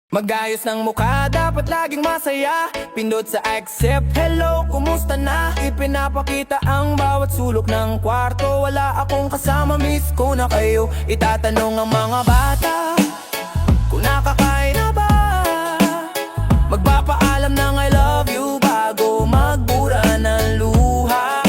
Magayos ng mukha, dapat laging masaya. Pindot sa accept, hello, kumusta na? Ipinapakita ang bawat sulok ng kwarto. Wala akong kasama, miss ko na kayo. Itatanong ang mga bata kung nakakain na ba. Magpapaalam ng I love you bago magbura ng luha.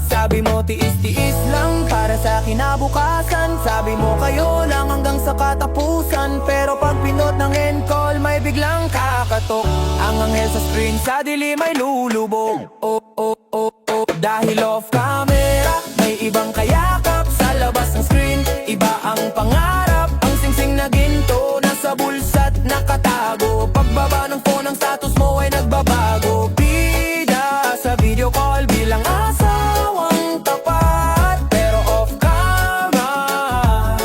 Sabi mo tiis-tiis lang para sa kinabukasan. Sabi mo kayo lang hanggang sa katapusan. Pero pag pinot ng end call may biglang kakatok. Ang anghel sa screen sa dilim ay lulubog. Oh, oh, oh, oh. Dahil off camera may ibang kayakap sa labas ng screen. Iba ang pangarap, ang singsing na ginto nasa bulsa't nakatago. Pagbaba ng phone ang status mo ay nagbabago. Bida sa video call bilang asawang tapat. Pero off camera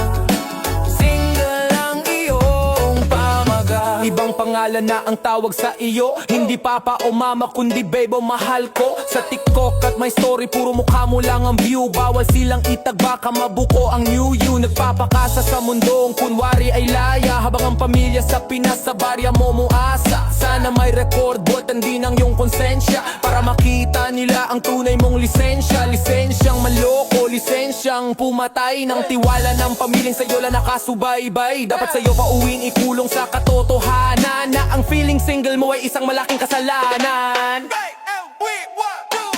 single lang iyong pamaga. Ibang pangalan na ang tawag sa iyo. Hindi papa o mama kundi babe o mahal ko. Sa TikTok at my story puro mukha mo lang ang view. Bawal silang itag baka mabuko ang new you. Nagpapakasa sa mundong kunwari ay laya. Habang ang pamilya sa Pinas sa barya mo muasa. Sana may record button din ang iyong konsensya para makita nila ang tunay mong lisensya. Lisensyang manloko, lisensyang pumatay ng tiwala ng pamilyang sa'yo lang nakasubaybay. Dapat sa'yo pauwing ikulong sa katotohanan na ang feeling single mo ay isang malaking kasalanan.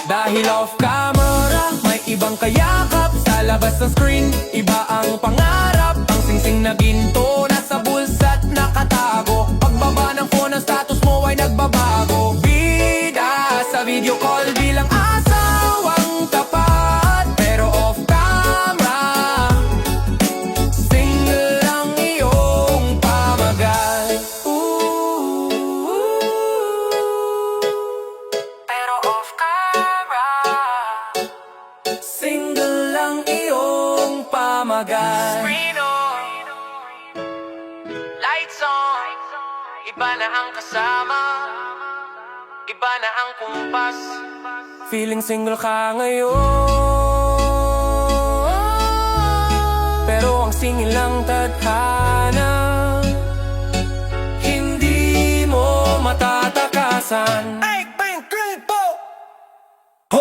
Dahil off camera may ibang kayakap sa labas ng screen. Iba ang pangarap, ang singsing na ginto nasa bulsa't nakatago. Pagbaba ng phone ang status mo ay nagbabago. Bida sa video call bilang asawang tapat. Pero off camera single lang iyong pamagal. Pero off camera single lang iyong pamagal. Screen on, lights on. Iba na ang kasama, iba na ang kumpas. Feeling single ka ngayon, pero ang singil lang tadhana hindi mo matatakasan.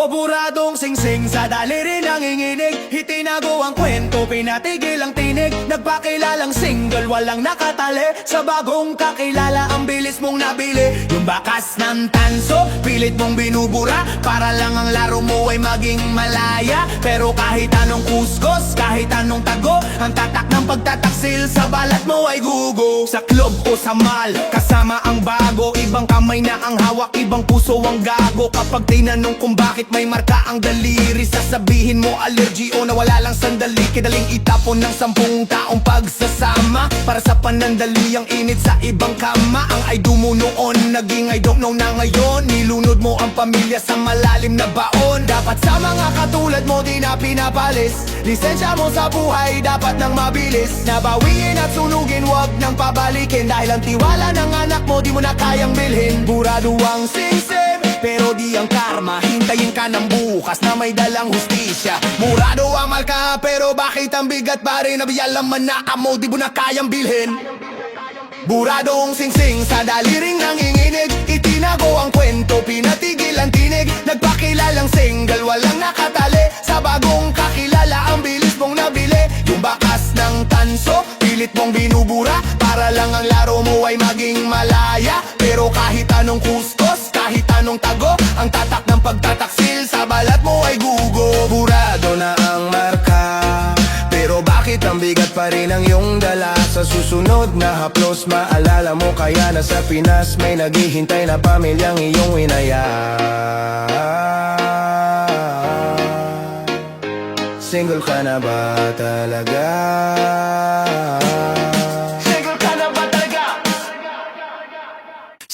Buradong singsing sa daliri nanginginig. Itinago ang kwento, pinatigil ang tinig. Nagpakilalang single, walang nakatali. Sa bagong kakilala, ang bilis mong nabili. Yung bakas ng tanso, pilit mong binubura. Para lang ang laro mo ay maging malaya. Pero kahit anong kuskus, kahit anong tago, ang tatak ng pagtataksil sa balat mo ay gugo. Sa club o sa mall, kasama ang bago. Ibang kamay na ang hawak, ibang puso ang gago. Kapag tinanong kung bakit may marka ang daliri, sasabihin mo allergy o nawala lang sandali. Kidaling itapon ng 10 taong pagsasama para sa panandali ang init sa ibang kama. Ang I do mo noon, naging I don't know na ngayon. Nilunod mo ang pamilya sa malalim na baon. Dapat sa mga katulad mo di na pinapalis. Lisensya mo sa buhay dapat nang mabilis. Nabawiin at sunugin, wag nang pabalikin. Dahil ang tiwala ng anak mo di mo na kayang bilhin. Burado ang singsing, pero di ang karma. Hintayin ka ng bukas na may dalang hustisya. Murado ang malka, pero bakit ang bigat pa rin? Nabiyalam man na amo, di mo na kayang bilhin. Buradong singsing sa daliring nanginginig. Itinago ang kwento, pinatigil ang tinig. Nagpakilalang single, walang nakatali. Sa bagong kakilala, ang bilis mong nabili. Yung bakas ng tanso, pilit mong binubura. Para lang ang laro mo ay maging malaya. Pero kahit anong kustos, kahit anong tago, ang tatak ng pagtataksil sa balat mo ay gugo. Burado na ang marka, pero bakit ang bigat pa rin ang iyong dala? Sa susunod na haplos, maalala mo kaya na sa Pinas may naghihintay na pamilyang iyong inaya. Single ka na ba talaga?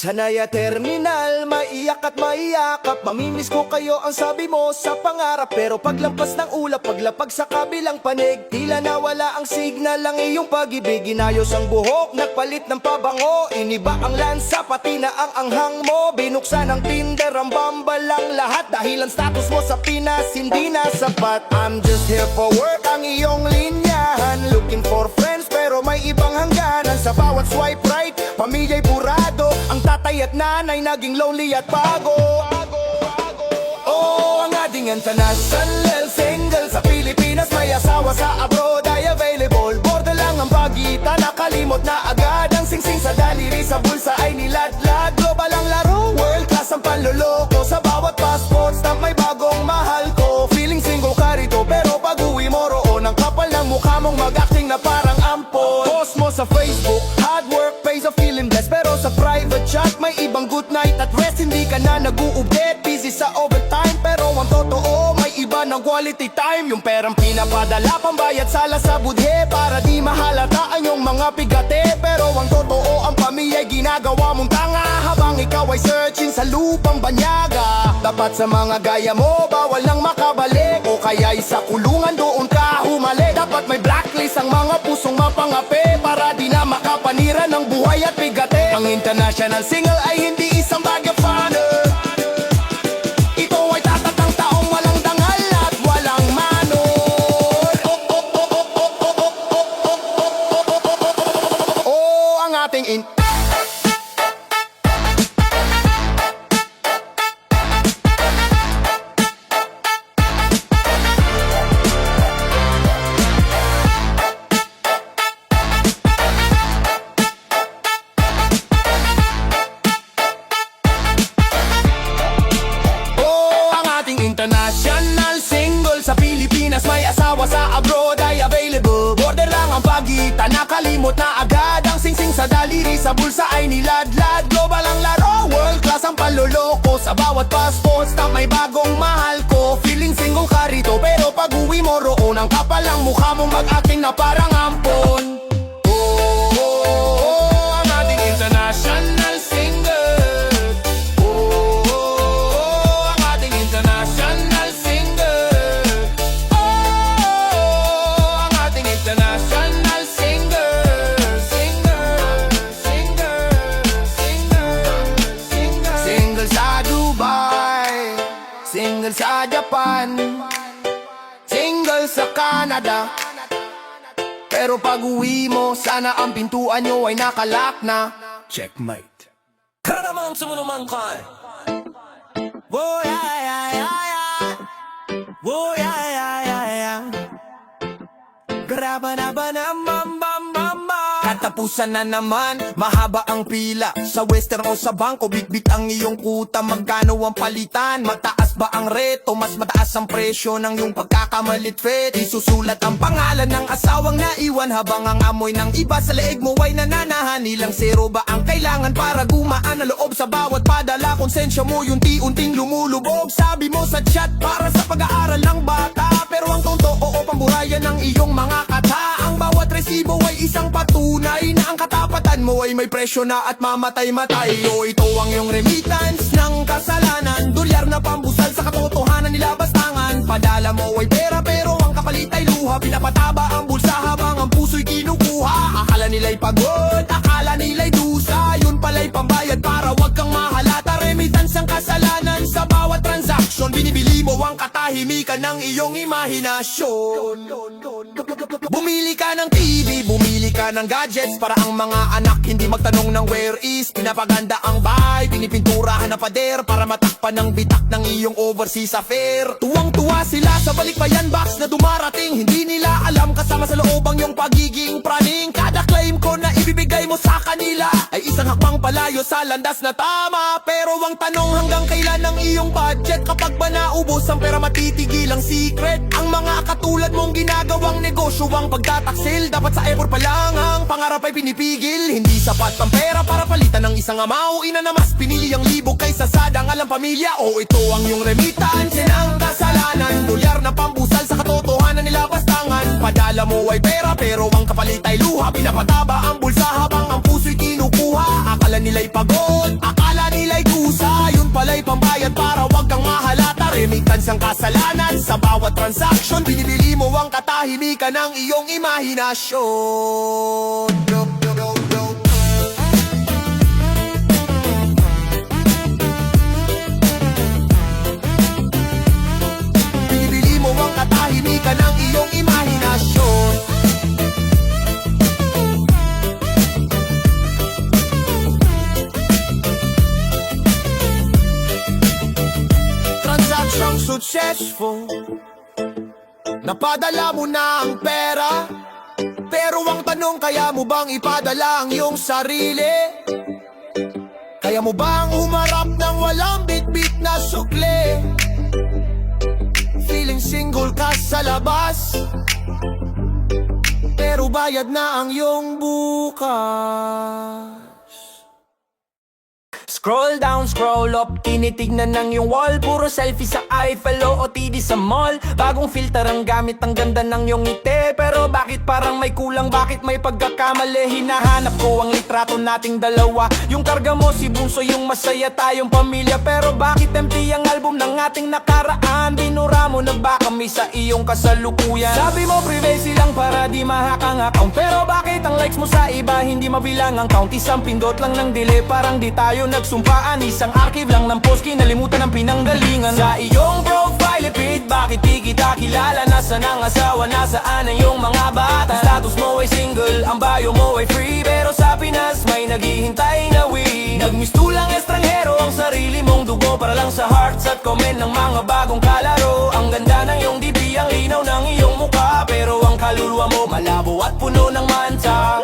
Sanaya terminal, maiyak at maiyakap. Mamimiss ko kayo ang sabi mo sa pangarap. Pero paglampas ng ulap, paglapag sa kabilang panig, tila nawala ang signal ang iyong pag-ibig. Inayos ang buhok, nagpalit ng pabango. Iniba ang lansa, pati na ang anghang mo. Binuksan ang Tinder, ang Bumble lang lahat. Dahil ang status mo sa Pinas, hindi na sapat. I'm just here for work, ang iyong linyahan. Looking for friends, pero may ibang hangganan. Sa bawat swipe right, at nanay naging lonely at bago. Oh, ang ating international single sa Pilipinas, may asawa sa abroad ay available. Border lang ang pagitan, nakalimot na agad ang singsing sa daliri, sa bulsa ay niladlad. Global ang laro, world class ang panloloko. Sa bawat passport stamp may bagong mahal ko. Feeling single ka rito, pero pag uwi mo roon, ang kapal ng mukha mong mag-acting na parang ampon. Post mo sa Facebook, hard work pays off, feeling blessed. Pero sa private chat may ibang good night at rest. Hindi ka na nag-uupdate, busy sa overtime. Pero ang totoo, may iba ng quality time. Yung perang pinapadala, pambayad sala sa budhe, para di mahalata ang iyong mga pigate. Pero ang totoo, ang pamilya'y ginagawa mong tanga, habang ikaw ay searching sa lupang banyaga. Dapat sa mga gaya mo, bawal nang makabalik, o kaya'y sa kulungan doon ka humalik. Dapat may blacklist ang mga pusong mapangapi, para di na makapanira ng buhay at bigate. Ang international single ay hindi isang bag of honor. Ito ay tatatang taong walang dangal at walang manor. Oh, ang ating international single sa Pilipinas, may asawa sa abroad ay available. Border lang ang pagitan, nakalimot na agad ang singsing sa daliri, sa bulsa ay niladlad. Global ang laro, world class ang panloloko. Sa bawat passport stamp may bagong mahal ko. Feeling single ka rito, pero pag uwi mo roon, ang kapal ang mukha mong mag-acting na parang ampon. Ang ating international single. Single sa Japan, single sa Canada. Pero pag uwi mo, sana ang pintuan nyo ay nakalock na. Checkmate. Karamang sumunuman ka. Whoa, yeah, yeah, yeah, yeah. Whoa, yeah, yeah, yeah, yeah. Graba na ba na mama. Katapusan na naman, mahaba ang pila. Sa western o sa bangko, bitbit ang iyong kuta. Magkano ang palitan? Mataas ba ang reto? Mas mataas ang presyo ng iyong pagkakamalit fet. Isusulat ang pangalan ng asawang naiwan, habang ang amoy ng iba sa leeg mo ay nananahan. Ilang zero ba ang kailangan para gumaan na loob sa bawat padala? Konsensya mo yung unting lumulubog. Sabi mo sa chat para sa pag-aaral ng bata, pero ang totoo pamburayan ng iyong mga kata. Ang bawat resibo ay isang patunay na ang katapatan mo ay may presyo na at mamatay-matay. O ito ang iyong remittance ng kasalanan, dolyar na pambusal sa katotohanan, nilabas tangan. Padala mo ay pera, pero ang kapalit ay luha. Pinapataba ang bulsa habang ang puso'y kinukuha. Akala nila'y pagod, akala nila'y dusa, yun pala'y pambayad para wag kang mahalata. Remittance ang kasalanan sa bawat transaksyon, binibili mo ang katahimikan ng iyong imahinasyon. Bumili ka ng TV, bumili ka ng gadgets, para ang mga anak hindi magtanong ng where is. Pinapaganda ang bahay, pinipinturahan na pader, para matakpan ng bitak ng iyong overseas affair. Tuwang-tuwa sila sa balikbayan box na dumarating, hindi nila alam kasama sa loob ang iyong pagiging praning. Kada claim ko na ibibigay mo sa kanila ay isang hakbang palayo sa landas na tama. Pero ang tanong, hanggang kailan ang iyong budget? Kapag ba naubos ang pera, matitigil ang secret? Ang mga katulad mong ginagawang negosyo ang pagtataksil, dapat sa effort pa lang ang pangarap ay pinipigil. Hindi sapat ang pera para palitan ng isang ama o ina na mas pinili ang libog kaysa sa dangal ang pamilya. O ito ang iyong remittance ng kasalanan, dolyar na pambusal sa katotohanan, nilabas tangan. Padala mo ay pera, pero ang kapalit ay luha. Pinapataba ang bulsa habang ang puso'y kinukuha. Akala nila'y pagod, akala nila'y kusa, yun pala'y pambayad para wag kang mahalata. Remittance ang kasalanan sa bawat transaksyon, binibili mo ang katahimikan ng iyong imahinasyon. Binibili mo ang katahimikan ng iyong imahinasyon. successful. Napadala mo na ang pera, pero ang tanong, kaya mo bang ipadala ang iyong sarili? Kaya mo bang umarap ng walang bitbit na sukli? Feeling single ka sa labas, pero bayad na ang iyong bukas. Scroll down, scroll up, tinitignan ng iyong wall. Puro selfie sa Eiffel o OTD sa mall. Bagong filter ang gamit, ang ganda ng iyong ngiti. Pero bakit parang may kulang, bakit may pagkakamali? Hinahanap ko ang litrato nating dalawa. Yung karga mo si Bunso, yung masaya tayong pamilya. Pero bakit empty ang album ng ating nakaraan? Binura mo na ba kami sa iyong kasalukuyan? Sabi mo privacy lang para di ma-hack ang account. Pero bakit ang likes mo sa iba hindi mabilang ang count? Isang pindot lang ng delay, parang di tayo nagsumpaan. Isang archive lang ng post, kinalimutan ang pinanggalingan. Sa iyong profile feed, bakit di kita kilala? Nasaan ang asawa, nasaan ang iyong mga bata? Status mo ay single, ang bio mo ay free. Pero sa Pinas may naghihintay na we. Nagmistulang estranghero ang sarili mong dugo, para lang sa hearts at comment ng mga bagong kalaro. Ang ganda ng iyong dibi, ang linaw ng iyong mukha, pero ang kaluluwa mo malabo at puno ng mansa.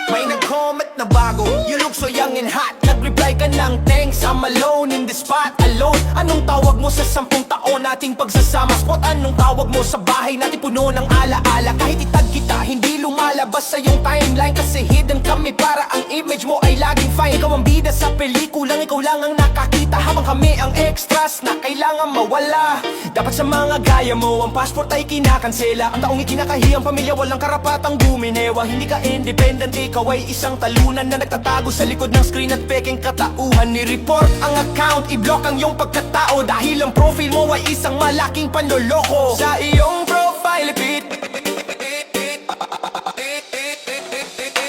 May nag-comment na bago, you look so young and hot. Nag-reply ka ng thanks, I'm alone in this spot, alone. Anong tawag mo sa 10 taon nating pagsasama? Spot, anong tawag mo sa bahay natin puno ng alaala? Kahit itag kita, hindi lumalabas sa iyong timeline, kasi hidden kami para ang image mo ay laging fine. Ikaw ang bida sa pelikulang, ikaw lang ang nakakita, habang kami ang extras na kailangan mawala. Dapat sa mga gaya mo, ang passport ay kinakansela. Ang taong ikinakahiyang pamilya, walang karapatang guminewa. Hindi ka independent, ikaw ay isang talunan na nagtatago sa likod ng screen at peking katauhan. Ni-report ang account, i-block ang iyong pagkatao, dahil ang profile mo ay isang malaking panloloko. Sa iyong profile feed,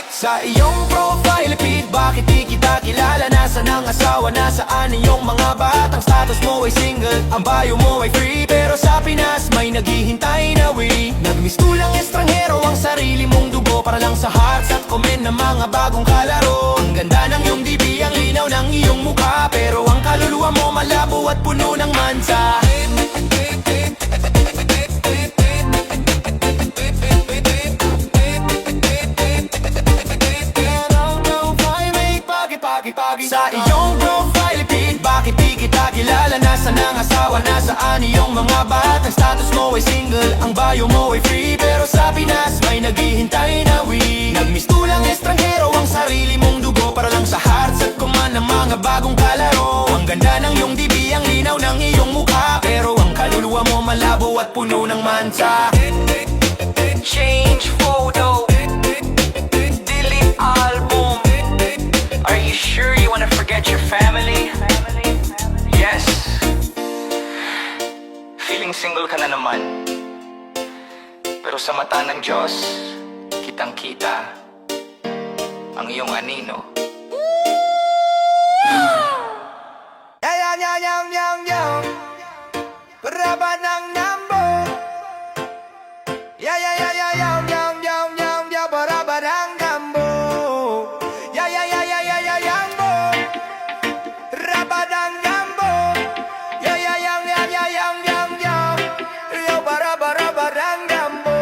sa iyong profile feed, bakit di kita kilala? Nasaan ang asawa, nasaan iyong mga batang? Status mo ay single, ang bio mo ay free. Pero sa Pinas may naghihintay na we. Nagmistulang estranghero ang sarili mong dugo, para lang sa hearts at comment ng mga bagong kalaro. Ang ganda ng iyong dibi, ang linaw ng iyong mukha, pero ang kaluluwa mo malabo at puno ng mansa. Sa iyong profile feed, bakit di kita kilala? Nasaan ang asawa, nasaan iyong mga batang? Status mo ay single, ang bio mo ay free. Pero sa Pinas may naghihintay na we. Nagmistulang estranghero ang sarili mong dugo, para lang sa hearts at kuman ng mga bagong kalaro. Ang ganda ng iyong dibi, ang linaw ng iyong mukha, pero ang kaluluwa mo malabo at puno ng mansa. Change photo, delete album. Are you sure you wanna forget your family? Yes. Feeling single ka na naman, pero sa mata ng Diyos, kitang-kita ang iyong anino. Yang berapa nang nambo? Yang berapa nang nambo? Yang bo, berapa nang nambo? Yang berapa nang nambo?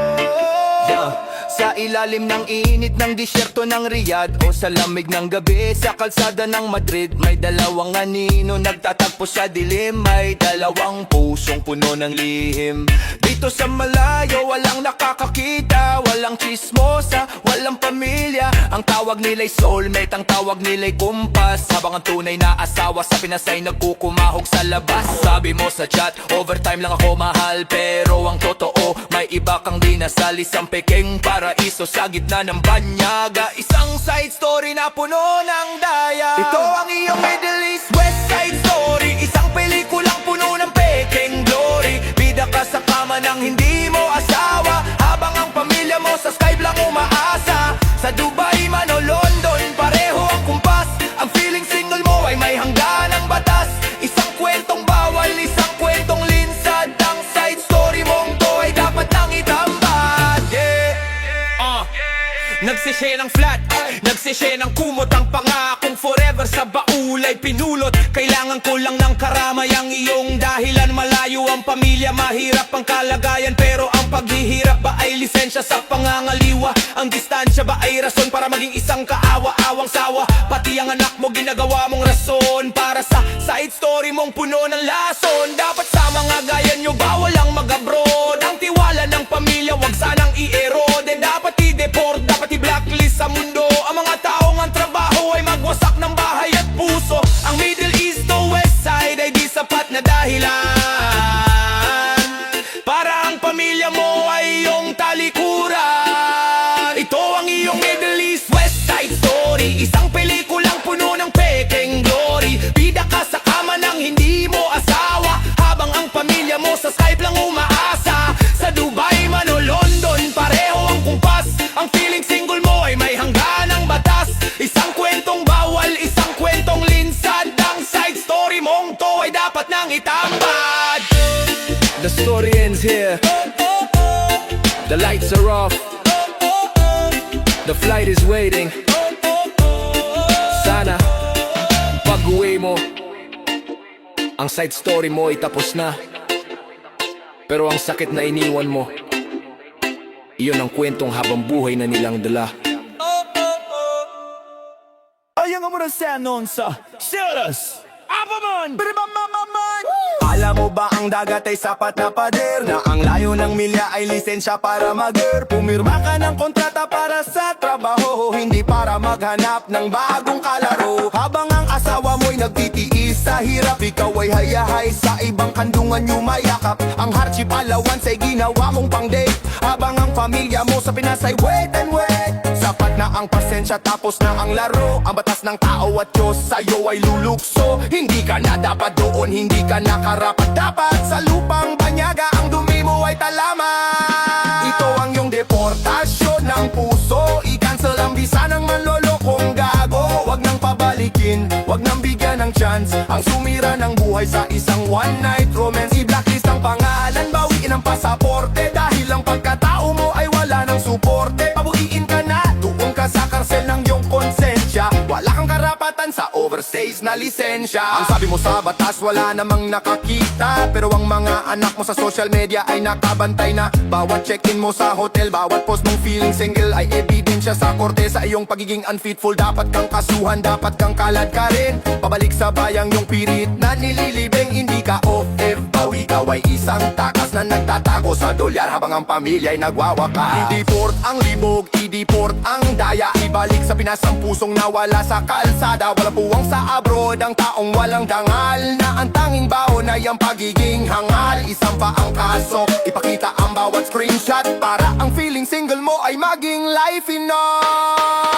Sa ilalim ng init ng disyerto ng Riyadh, o sa lamig ng gabi sa kalsada ng Madrid, may dalawang anino nagtatagpo sa dilim. May dalawang pusong puno ng lihim. Dito sa malayo walang nakakakita, walang chismosa, walang pamilya. Ang tawag nila'y soulmate, ang tawag nila'y kumpas, habang ang tunay na asawa sa Pinas ay nagkukumahog sa labas. Sabi mo sa chat, overtime lang ako mahal, pero ang totoo may iba kang dinasal. Isang peking paraiso sa gitna ng banyaga, isang side story na puno ng daya. Ito ang iyong Middle East West Side Story, isang pelikulang puno ng peking glory. Bida ka sa kama ng hindi mo asawa, habang ang pamilya mo sa Skype lang umaasa. Sa Dubai man o London, pareho ang kumpas. Ang feeling single mo ay may hangganang batas. Isang kwentong bawal, isang kwentong linsad. Ang side story mong to ay dapat nang itambad. Yeah. Nagsishare ng flat, Nagsisye ng kumot ang pangakong forever sa baul ay pinulot. Kailangan ko lang ng karamay ang iyong dahilan. Malayo ang pamilya, mahirap ang kalagayan, pero ang paghihirap ba ay lisensya sa pangangaliwa? Ang distansya ba ay rason para maging isang kaawa-awang sawa? Pati ang anak mo ginagawa mong rason para sa side story mong puno ng lason. Dapat sa mga gaya nyo bawal ang mag-abroad. Ang tiwala ng pamilya wag sanang i-erode. Dapat i-deport, dapat i-blacklist sa mundo ang mga taong ang trabaho ay magwasak ng bahay at puso. Ang Middle East to West Side ay di sapat na dahilan para ang pamilya mo ay iyong talikuran. Ito ang iyong Middle East West Side Story, isang pelikulang puno ng pekeng glory. Bida ka sa kama ng hindi mo asawa, habang ang pamilya mo sa Skype lang umaasa. Sa Dubai man o London, pareho ang kumpas. Ang feeling single mo ay may hangganang batas. Isang kwentong bawal, isang kwentong linsad. Ang side story mong to ay dapat nang itambad. The story ends here. The lights are off. The flight is waiting. Sana pag-uwi mo, ang side story mo ay tapos na. Pero ang sakit na iniwan mo, iyon ang kwentong habang buhay na nilang dala. Ayan nga muna sa anonsa. Serious! Apaman! Biribamamaman! Alam mo ba ang dagat ay sapat na pader? Na ang layo ng milya ay lisensya para mag-air. Pumirma ka ng kontrata para sa trabaho, hindi para maghanap ng bagong kalaro. Habang ang asawa mo'y nagtitiis sa hirap, ikaw ay hayahay sa ibang kandungan yumayakap. Ang hardship allowance ay ginawa mong pang-date, habang ang pamilya mo sa Pinas ay wait and wait. Sapat na ang pasensya tapos na ang laro. Ang batas ng tao at Diyos sa'yo ay lulukso. Hindi ka na dapat doon, hindi ka nakarapat. Dapat sa lupang banyaga ang dumi mo ay talaman. Ito ang iyong deportasyon ng puso. I-cancel ang visa ng manlolokong gago. Wag nang pabalikin, wag nang bigyan ng chance ang sumira ng buhay sa isang one night romance. I-blacklist ang pangalan, bawiin ang pasaporte, dahil ang pagkatao mo ay wala ng suporte. Pabuiin ka na, doon ka sa karsel ng iyong konsensya. Wala kang karapatan sa overseas na lisensya. Ang sabi mo sa batas wala namang nakakita, pero ang mga anak mo sa social media ay nakabantay na. Bawat check-in mo sa hotel, bawat post mong feeling single ay ebidensya sa korte sa iyong pagiging unfaithful. Dapat kang kasuhan, dapat kang kalad ka rin. Pabalik sa bayang yung pirit na nililibing. Hindi ka OFW, ikaw ay isang takas na nagtatago sa dolyar habang ang pamilya ay nagwawakas. I-deport ang libog, i-deport ang daya. Ibalik sa Pinas ang pusong nawala sa kalsada. Wala buwang sa abroad ang taong walang dangal, na ang tanging baon ay ang pagiging hangal. Isang pa ang kaso, ipakita ang bawat screenshot para ang feeling single mo ay maging life enough.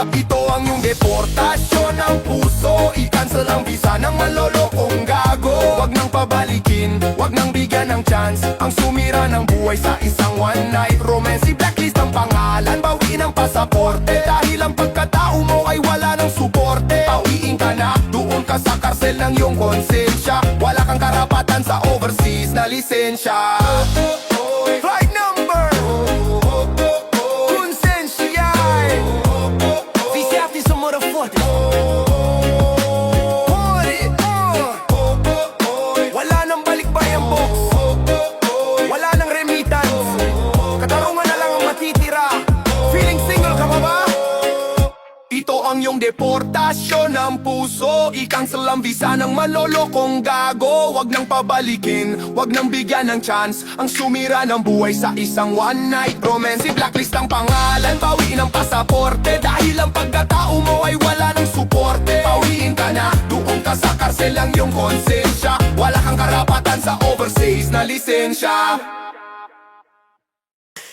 Ito ang iyong deportasyon ng puso. I-cancel ang visa ng malolokong gago. Wag nang pabalikin, wag nang bigyan ng chance ang sumira ng buhay sa isang one night romance. I-blacklist ang pangalan, bawiin ang pasaporte, dahil ang pagkatao mo ay wala ng suporte. Pawiin ka na, doon ka sa karsel ng iyong konsensya. Wala kang karapatan sa overseas na lisensya. Flight number Konsensya VCF is a motherfucker. Wala nang balikbayang box, wala nang remittance, katarungan na lang ang matitira. Feeling single ka pa ba? Ito ang iyong deportasyon ng puso. I-cancel ang visa ng malolokong gago. Wag nang pabalikin, wag nang bigyan ng chance ang sumira ng buhay sa isang one night romance. I-blacklist ang pangalan, bawiin ang pasaporte, dahil ang pagkatao mo ay wala ng suporte. Pawiin ka na, doon ka sa karsel ang iyong konsensya. Wala kang karapatan sa overseas na lisensya.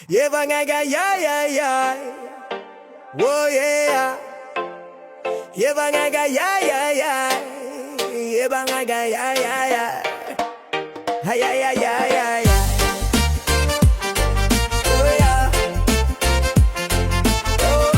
Yeah, bangaga, yeah, yeah, yeah. Whoa, yeah. Yeah, bangaga, yeah, yeah, yeah. Yeah, bangaga, yeah, yeah, yeah. Ay, ay, ay, ay, ay, ay. Oh, yeah. Oh.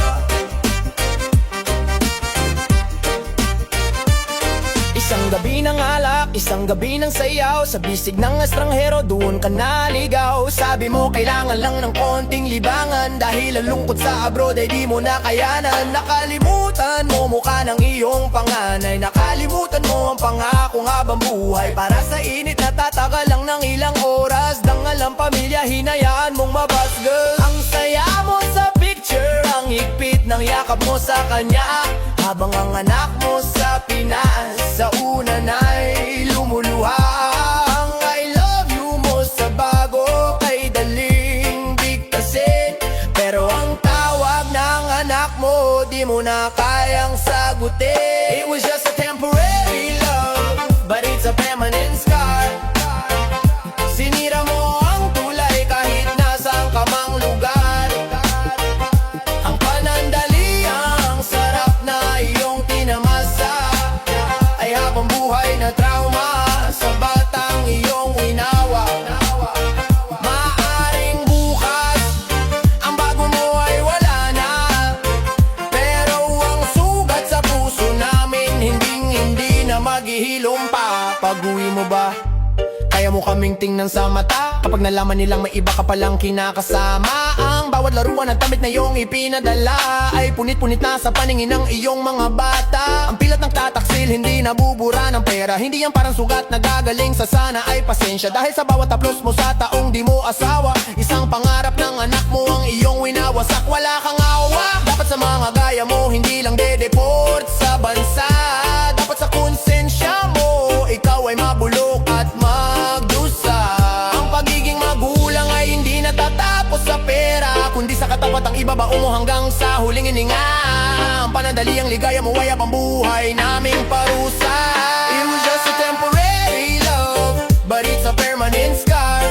Isang gabi ng alak, Isang gabi ng sayaw sa bisig ng estranghero, doon ka naligaw. Sabi mo kailangan lang ng konting libangan, dahil ang lungkot sa abroad ay di mo na kayanan. Nakalimutan mo mukha ng iyong panganay, nakalimutan mo ang pangakong habang buhay. Para sa init natatagal lang ng ilang oras, dangal ang pamilya hinayaan mong mabasgal. Ang saya mo sa picture, ang higpit ng yakap mo sa kanya, habang ang anak mo sa Pinas sa una na'y lumuluha. Ang I love you mo sa bago kay daling bigtasin, pero ang tawag ng anak mo di mo na kayang sagutin. It was just a temporary love, but it's a permanent scar. Sinira mo ang tulay kahit nasaan ka mang lugar. Ang panandaliang sarap na iyong tinamasa ay habang buhay na trauma sa batang iyong inawa. Maaring bukas ang bago mo ay wala na, pero ang sugat sa puso namin hindi na maghihilom pa. Pag-uwi mo ba, kaya mo kaming tingnan sa mata kapag nalaman nilang may iba ka palang kinakasama? Ang bawat laruan at damit na iyong ipinadala ay punit-punit na sa paningin ng iyong mga bata. Ang pilat ng tataksil, hindi nabubura ng pera, hindi yan parang sugat na gagaling sa sana ay pasensya. Dahil sa bawat taplos mo sa taong di mo asawa, isang pangarap ng anak mo ang iyong winawasak. Wala kang awa, dapat sa mga gaya mo hindi lang de-deport sa bansa. Dapat sa konsensya mo ikaw ay mabulok at magdusa. Ang pagiging magulang ay hindi natatapos sa pera, kundi sa katapat ang ibabao mo hanggang sa huling hininga. Ang panandali ang ligaya mo ay ang buhay naming parusa. It was just a temporary love, but it's a permanent scar.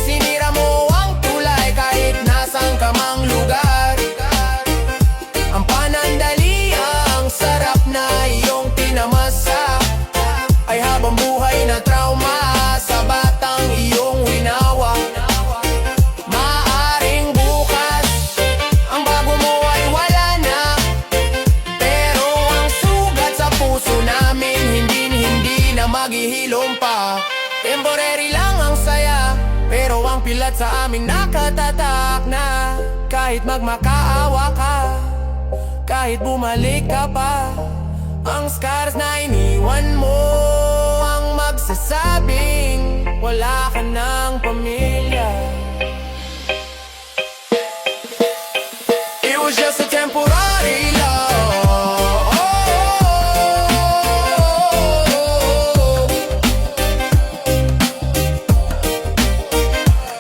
Sinira mo ang tulay kahit nasaan ka mang lugar. Ang panandali ang sarap na iyong tinamasa ay habang buhay na trauma sa batang iyong winawa. Maaring bukas ang bago mo ay wala na, pero ang sugat sa puso namin hindi na maghihilom pa. Temporary lang ang saya, pero ang pilat sa aming nakatatak na. Kahit magmakaawa ka, kahit bumalik ka pa, ang scars na iniwan mo ang magsasabing wala ka ng pamilya. It was just a temporary love.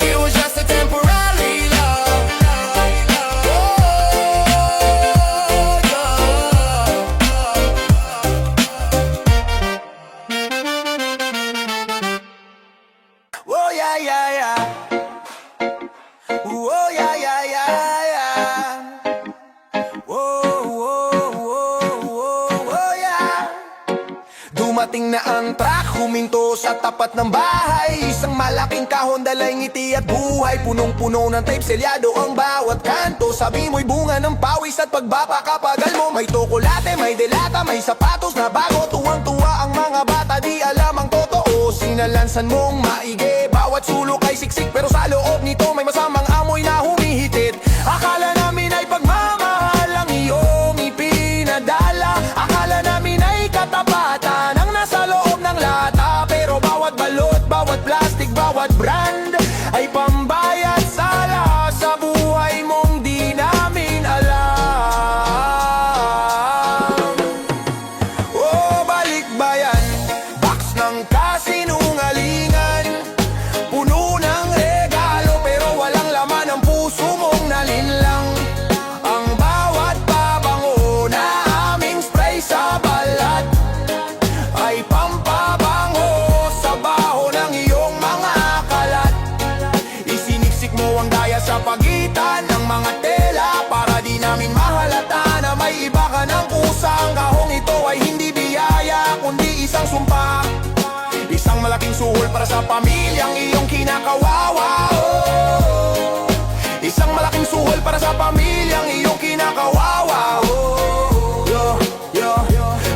It was just a temporary love. Oh yeah, yeah, yeah. Oh yeah, yeah, yeah, yeah. Oh, oh, oh, oh, yeah. Dumating na ang truck, huminto sa tapat ng bahay. Isang malaking kahon, dalay ngiti at buhay. Punong-puno ng tape, selyado ang bawat kanto. Sabi mo'y bunga ng pawis at pagbabakapagal mo. May tokolate, may delata, may sapatos na bago. Tuwang-tuwa ang mga bata, di alam ang totoo. Sinalansan mong maigi, bawat sulok ay siksik, pero sa loob nito may masamang amoy na humihitit. Akala namin ay pagmamahal ang iyong ipinadala. Akala namin ay katapatan ang nasa loob ng lata, pero bawat balot, bawat plastic, bawat brand ay pambayad sala sa buhay mong di namin alam. Oh, balikbayan, box ng kasinungalingan, puno ng regalo pero walang laman ang puso mong nalinlang. Ang bawat pabango na aming spray sa balat ay pampabango sa baho ng iyong mga kalat. Isiniksik mo ang daya sa pagitan ng mga tela para di namin mahalata na may iba ka ng kusa. Ang kahong ito ay hindi biyaya kundi isang sumpa, isang malaking suhol para sa pamilyang iyong kinakawawa. Oh, isang malaking suhol para sa pamilyang iyong kinakawawa. Oh, yo, yo,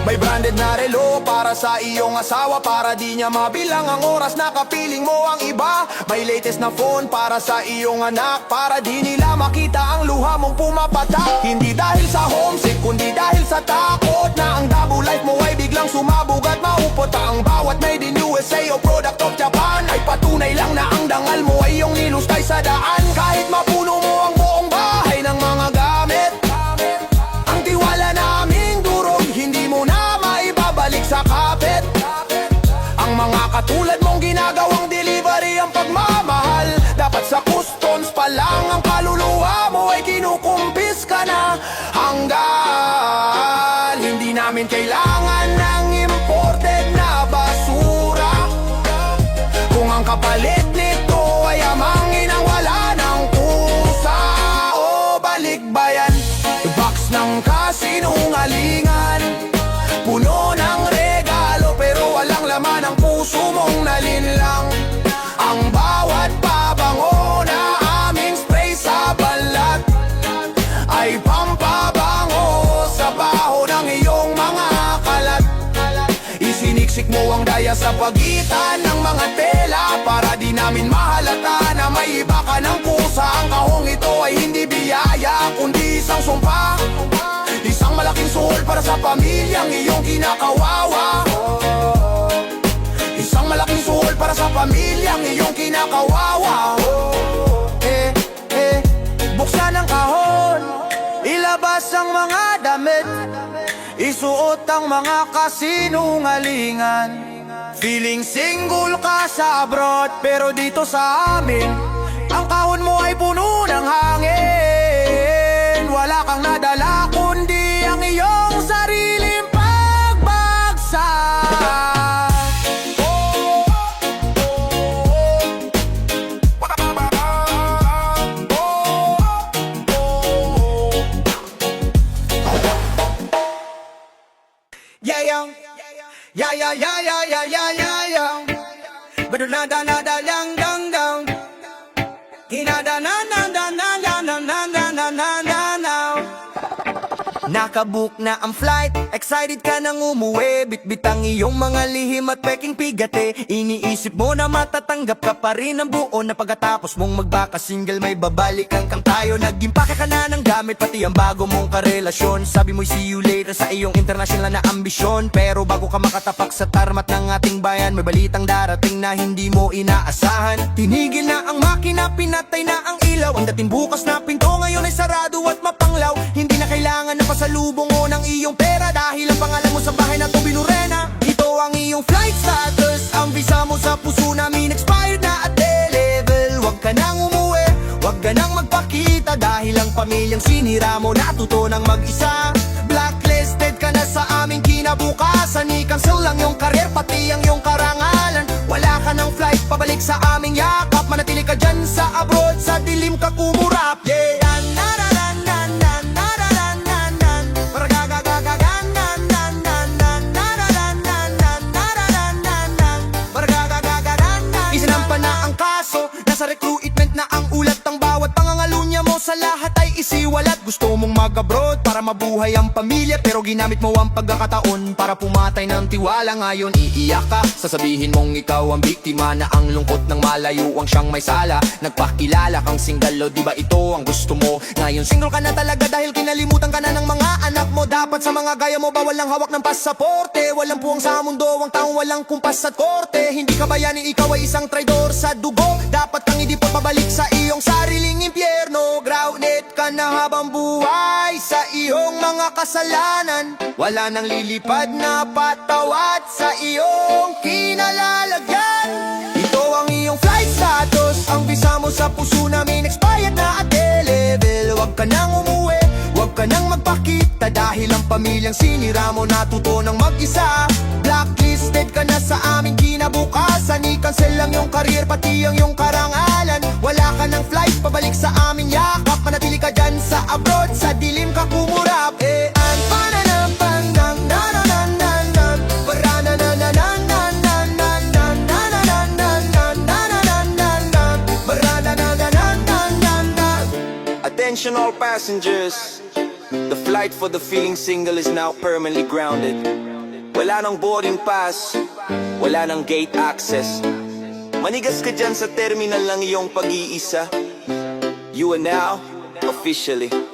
may branded na relo para sa iyong asawa para di niya mabilang ang oras na kapiling mo ang iba. May latest na phone para sa iyong anak, para di nila makita ang luha mong pumapatak. Hindi dahil sa homesick, kundi dahil sa takot na ang double life mo ay biglang sumabog at maupot. Ang bawat made in USA o product of Japan ay patunay lang na ang dangal mo ay iyong nilustay sa daan. Kahit mapuno mo ang buong bahay ng mga gamit, ang tiwala naming durog hindi mo na maibabalik sa kapit. Ang mga katulad mong ginagawang delivery ang pagmamahal, dapat sa customs pa lang ang kaluluwa mo ay kinukumpis ka na. Hanggang hindi namin kailangan ng imported na basura, kung ang kapalit nito ay amangin ang wala ng pusa o balikbayan. Box ng kasinungalingan, puno ng regalo pero walang laman ang puso mong nalinlang. Ang bawat pabango na aming spray sa balat ay pampabango sa baho ng iyong mga kalat. Isiniksik mo ang daya sa pagitan ng mga tela para di namin mahalata na may iba ka ng pusa. Ang kahong ito ay hindi biyaya kundi isang sumpa, isang malaking suhol para sa pamilyang iyong kinakawawa. Isang malaking suhol para sa pamilyang iyong kinakawawa. Buksan ang kahon, ilabas ang mga damit, isuot ang mga kasinungalingan. Feeling single ka sa abroad pero dito sa amin ang kahon mo ay puno ng hangin. Wala kang nadala kundi ang iyong sariling pagbagsak. Yeah, yeah, yeah, yeah, yeah, yeah, yeah, yeah, yeah, yeah. But nada, nada, yang, dang, dang. Kinada, na, na, na, na, na, na, na, na, na, na, na, na. Nakabook na ang flight, excited ka nang umuwi. Bitbit ang iyong mga lihim at peking pigate. Iniisip mo na matatanggap ka pa rin ang buo, na pagkatapos mong magbaka single may babalikan kang tayo. Nag-impake ka na ng gamit pati ang bago mong karelasyon. Sabi mo'y see you later sa iyong international na ambisyon. Pero bago ka makatapak sa tarmat ng ating bayan, may balitang darating na hindi mo inaasahan. Tinigil na ang makina, pinatay na ang ilaw. Ang dating bukas na pinto ngayon ay sarado at mapanglaw. Hindi na kailangan na pasalubong mo ng iyong pera, dahil ang pangalan mo sa bahay na to binurena. Ito ang iyong flight status, ang visa mo sa puso namin expired na at level. Huwag ka nang umuwi, huwag ka nang magpakita, dahil ang pamilyang sinira mo natuto ng mag-isa. Blacklisted ka na sa aming kinabukasan, i-cancel lang yung career pati ang iyong karangalan. Wala ka ng flight pabalik sa aming yakap, manatili ka dyan sa abroad, sa dilim ka kumurap. Yeah, na na na na na na na na na na. Baragagagagan na na na na na na na na na na na na na. Baragagagagan na. Isinampa na ang kaso, nasa recruitment na ang ulat. Ang bawat pangangalunya mo sa lahat ay isiwalat. Gusto mong mag-abroad para mabuhay ang pamilya, pero ginamit mo ang pagkakataon para pumatay ng tiwala. Ngayon iiyak ka, sasabihin mong ikaw ang biktima, na ang lungkot ng malayo ang siyang may sala. Nagpakilala kang single, o di ba ito ang gusto mo? Ngayon single ka na talaga dahil kinalimutan ka na ng mga anak mo. Dapat sa mga gaya mo bawal lang hawak ng pasaporte. Walang puwang sa mundo ang taong walang kumpas at korte. Hindi ka bayani, ikaw ay isang traidor sa dugo. Dapat kang hindi pabalik sa iyong sariling impyerno. Grounded ka na habang buhay sa iyong mga kasalanan. Wala nang lilipad na patawad sa iyong kinalalagyan. Ito ang iyong flight status, ang visa mo sa puso namin expired na at level. Huwag ka nang umuwi, huwag ka nang magpakita, dahil ang pamilyang sinira mo natuto ng mag-isa. Blacklisted ka na sa aming kinabukasan, i-cancel lang yung career pati ang iyong karangalan. Wala ka ng flight pabalik sa aming yakap, manatili ka dyan sa abroad, sa dilim ka kumurap. An pananam panang na na na na na, para na na na na na na na na na na na na na na na na na, para na na na na na na na. Attention all passengers. The flight for the feeling single is now permanently grounded. Wala nang boarding pass, wala nang gate access. Manigas ka dyan sa terminal ng iyong pag-iisa. You are now officially